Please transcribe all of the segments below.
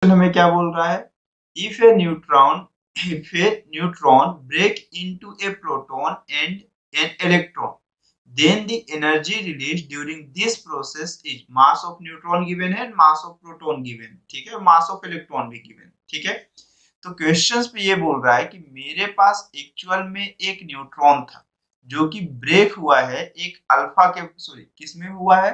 हमें क्या बोल रहा है, if a neutron break into a proton and an electron then the energy release during this process is mass of neutron given है, mass of proton given, ठीक है, mass of electron भी गिवन, ठीक है। तो क्वेश्चंस पे ये बोल रहा है कि मेरे पास एक्चुअल में एक न्यूट्रॉन था जो कि ब्रेक हुआ है एक अल्फा के, सॉरी किसमें हुआ है,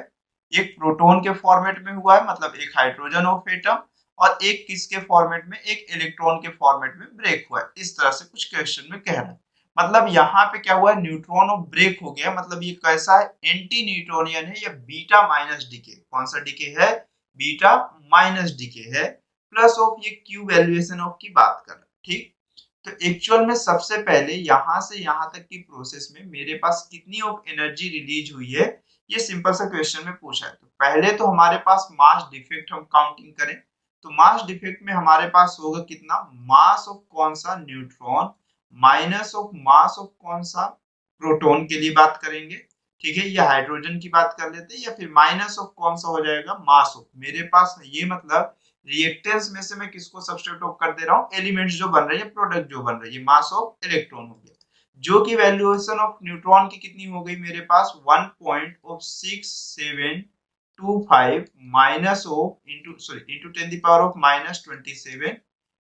एक प्रोटॉन के फॉर्मेट में हुआ है, मतलब एक हाइड्रोजन ऑफ एटम, और एक किसके फॉर्मेट में, एक इलेक्ट्रॉन के फॉर्मेट में ब्रेक हुआ है। इस तरह से कुछ क्वेश्चन में कह रहा है। मतलब यहाँ पे क्या हुआ है, न्यूट्रॉन ऑफ ब्रेक हो गया, मतलब ये कैसा है, एंटी न्यूटोनियन है या बीटा माइनस डीके। कौन सा डीके है, बीटा माइनस डीके है, प्लस ऑफ ये क्यू वैल्यूएशन ऑफ की बात कर रहा है, ठीक। तो एक्चुअल में सबसे पहले यहां से यहां तक की प्रोसेस में मेरे पास कितनी ऑफ एनर्जी रिलीज हुई है, ये सिंपल सा क्वेश्चन में पूछा है। तो पहले तो हमारे पास मास डिफेक्ट हम काउंटिंग करें, तो मास डिफेक्ट में हमारे पास होगा कितना, मास ऑफ कौन सा, neutron, minus of mass of कौन सा, प्रोटॉन के लिए बात करेंगे, ठीक है, या हाइड्रोजन की बात कर लेते हैं, या फिर माइनस ऑफ कौन सा हो जाएगा, मास ऑफ, मेरे पास ये मतलब रिएक्टेंस में से मैं किसको सब्स्टिट्यूट कर दे रहा हूँ, एलिमेंट्स जो बन रहे हैं, प्रोडक्ट जो बन रही है, मास ऑफ इलेक्ट्रॉन हो गया, जो की वैल्यूएशन ऑफ न्यूट्रॉन की कितनी हो गई मेरे पास 1.6725 minus of into 10 the power of minus 27।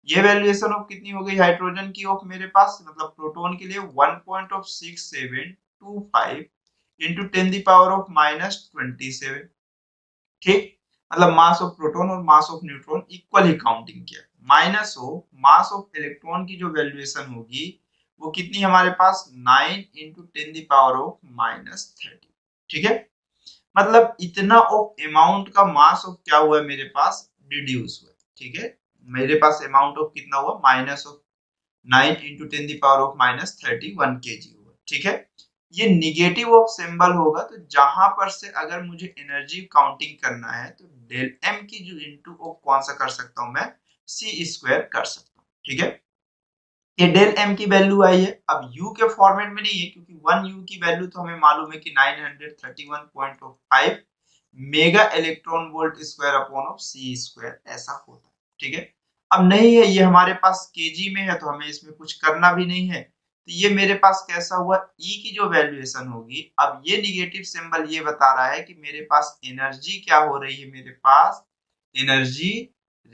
ये वैल्यूएशन ऑफ कितनी हो गई हाइड्रोजन की ऑफ मेरे पास, मतलब प्रोटॉन के लिए 1.6725 into 10 the power of minus 27, ठीक। मतलब मास ऑफ प्रोटॉन और मास ऑफ न्यूट्रॉन इक्वल ही काउंटिंग किया, minus of mass of electron की जो वैल्यूएशन होगी वो कितनी हमारे पास 9 into 10 the power of minus 30, ठीक है। मतलब इतना ऑफ अमाउंट का मास ऑफ क्या हुआ है मेरे पास, डिड्यूस हुआ, ठीक है। मेरे पास अमाउंट ऑफ कितना हुआ, minus of 9 into 10 the power of minus 31 kg हुआ, ठीक है। ये निगेटिव ऑफ सिंबल होगा, तो जहां पर से अगर मुझे एनर्जी काउंटिंग करना है तो डेल एम की जो इंटू ऑफ कौन सा कर सकता हूं मैं, सी स्क्वायर कर सकता हूं, ठीक है। ये डेल एम की वैल्यू आई है, अब यू के फॉर्मेट में नहीं है क्योंकि 1 यू की वैल्यू तो हमें मालूम है कि 931.5 mega electron volt square upon of C square ऐसा होता है, ठीक है। अब नहीं है, ये हमारे पास केजी में है तो हमें इसमें कुछ करना भी नहीं है, तो ये मेरे पास कैसा हुआ, ई की जो वैल्यूएशन होगी, अब ये निगेटिव सिंबल ये बता रहा है कि मेरे पास एनर्जी क्या हो रही है, मेरे पास एनर्जी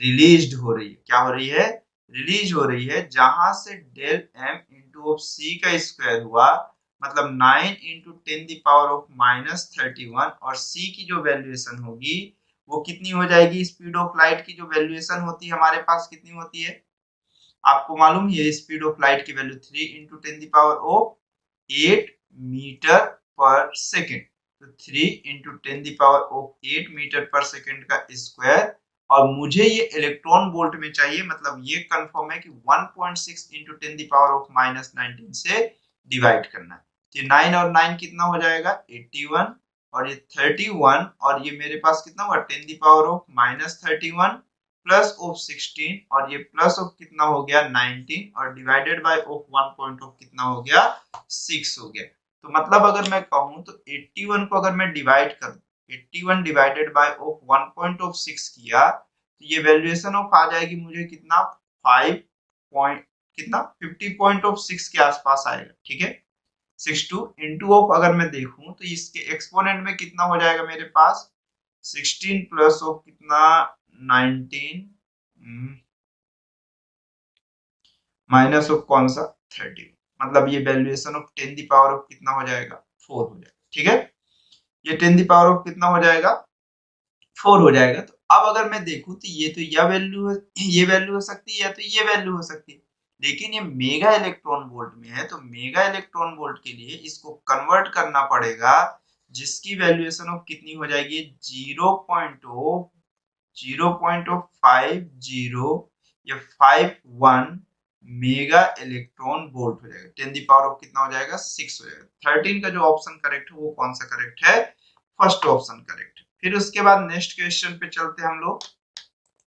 रिलीज्ड हो रही है, क्या हो रही है, रिलीज हो रही है, जहां से डेल एम इंटू ऑफ सी का स्क्वायर हुआ, मतलब 9 into 10 the power of minus 31, और सी की जो वैल्यूएशन होगी वो कितनी हो जाएगी, स्पीड ऑफ लाइट की जो वैल्यूएशन होती है हमारे पास कितनी होती है, आपको मालूम है स्पीड ऑफ लाइट की value 3 into 10 the power of 8 meter per second, तो 3 into 10 the power of 8 meter per second का स्क्वायर, और मुझे ये इलेक्ट्रॉन वोल्ट में चाहिए, मतलब ये कंफर्म है कि 1.6 into 10 the power of minus 19 से डिवाइड करना है, तो 9 और 9 कितना हो जाएगा 81, और ये 31, और ये मेरे पास कितना हुआ 10 the power of minus 31 plus of 16, और ये प्लस ऑफ कितना हो गया 19, और divided by of 1 point of कितना हो गया 6 हो गया। तो मतलब अगर मैं कहूं तो 81 को अगर मैं डिवाइड करूं, 81 divided by of 1 point of 6 किया, तो ये वैल्यूएशन ऑफ आ जाएगी मुझे कितना 5 पॉइंट कितना 50 पॉइंट ऑफ 6 के आसपास आएगा, ठीक है। 62 इंटू ऑफ अगर मैं देखूं तो इसके एक्सपोनेंट में कितना हो जाएगा मेरे पास 16 प्लस ऑफ कितना 19 माइनस ऑफ कौन सा 30, मतलब ये valuation of 10 the power of कितना हो जाएगा 4 हो जाएगा, ठीक है। ये 10 द पावर ऑफ कितना हो जाएगा 4 हो जाएगा। तो अब अगर मैं देखूं तो ये तो यह वैल्यू है, ये वैल्यू हो सकती है, या तो ये वैल्यू हो सकती है, लेकिन ये मेगा इलेक्ट्रॉन वोल्ट में है, तो मेगा इलेक्ट्रॉन वोल्ट के लिए इसको कन्वर्ट करना पड़ेगा, जिसकी वैल्यूएशन ऑफ कितनी हो जाएगी 0.50 या 51 मेगा इलेक्ट्रॉन वोल्ट हो जाएगा, 10 द पावर ऑफ कितना हो जाएगा 6 हो जाएगा। 13 का जो ऑप्शन करेक्ट है वो कौन सा करेक्ट है, फर्स्ट ऑप्शन करेक्ट है। फिर उसके बाद नेक्स्ट क्वेश्चन पे चलते हैं हम लोग।